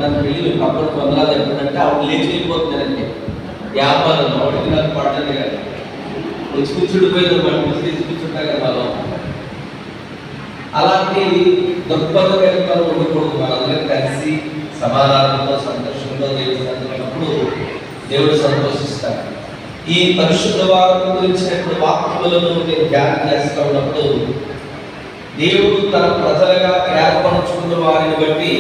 నన్ను వెళ్ళి మీరు పక్కన వందలాలు చెప్పండి ఆవిడ లేచి వెళ్ళిపోతున్నానంటే వ్యాపారం ఆవిడకి నాకు పడ్డది కానీ వచ్చి కూర్చుండిపోయింది మనం తీసుకొచ్చి కూర్చుంటా కదా మనం. అలాంటి దృక్పథం మనం ఉండకూడదు. మనందరం కలిసి సమాధానంతో సంతోషంతో దేవుడు సంతోషించినప్పుడు దేవుడు సంతోషిస్తాడు. ఈ పరిశుద్ధ వారం గురించినటువంటి వాక్యములను నేను ధ్యానం చేస్తూ ఉన్నప్పుడు దేవుడు తన ప్రజలుగా ఏర్పరచుకున్న వారిని బట్టి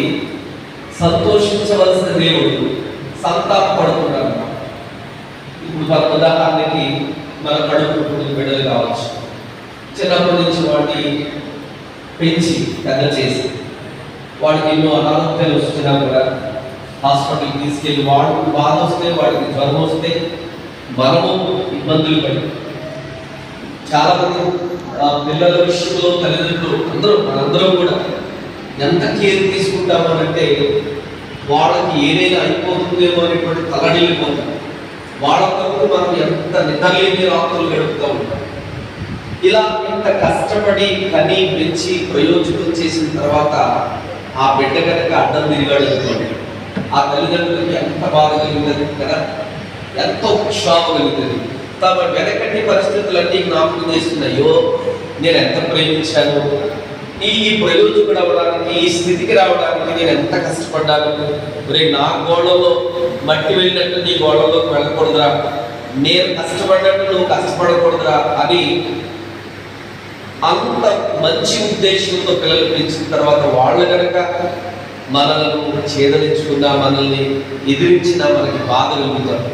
సంతోషించవలసిన దేవుడు సంతాపడుతున్నాడు. ఇప్పుడు మన ఉదాహరణకి మన కడుపు బిడ్డలు కావచ్చు, చిన్నప్పటి నుంచి వాడిని పెంచి పెద్ద చేసి వాడికి ఎన్నో అనారోగ్యాలు వస్తున్నా కూడా హాస్పిటల్కి తీసుకెళ్ళి వాడికి బాధ వస్తే వాడికి జ్వరం వస్తే మనము ఇబ్బందులు పడి చాలా మంది పిల్లల విషయంలో తల్లిదండ్రులు మనందరం కూడా ఎంత కేర్ తీసుకుంటామనంటే వాళ్ళకి ఏదైనా అయిపోతుందేమో అనేటువంటి తలడిల్లిపోతాం. వాళ్ళ కొరకు మనం ఎంత నిద్రలేని రాత్రులు గడుపుతూ ఉంటాం. ఇలా ఇంత కష్టపడి కని పెంచి ప్రయోజనం చేసిన తర్వాత ఆ బిడ్డ కనుక అడ్డం తిరిగాడు అనుకోండి, ఆ తల్లిదండ్రులకి ఎంత బాధ కలిగింది కదా, ఎంతో క్షోభ కలుగుతుంది. తమ వెనకటి పరిస్థితులన్నీ జ్ఞాపకం చేస్తున్నాయో నేను ఎంత ప్రేమించాను, ఈ ప్రయోజకుడు అవ్వడానికి ఈ స్థితికి రావడానికి నేను ఎంత కష్టపడ్డాను, నా గోడలో మట్టి వెళ్ళినట్టు నీ గోడలోకి వెళ్ళకూడదురా, నేను కష్టపడ్డట్టు నువ్వు కష్టపడకూడదురా అని అంత మంచి ఉద్దేశంతో పిల్లలు పెంచిన తర్వాత వాళ్ళు కనుక మనల్ని ఛేదనించుకున్నా మనల్ని ఎదిరించినా మనకి బాధ కలుగుతారు.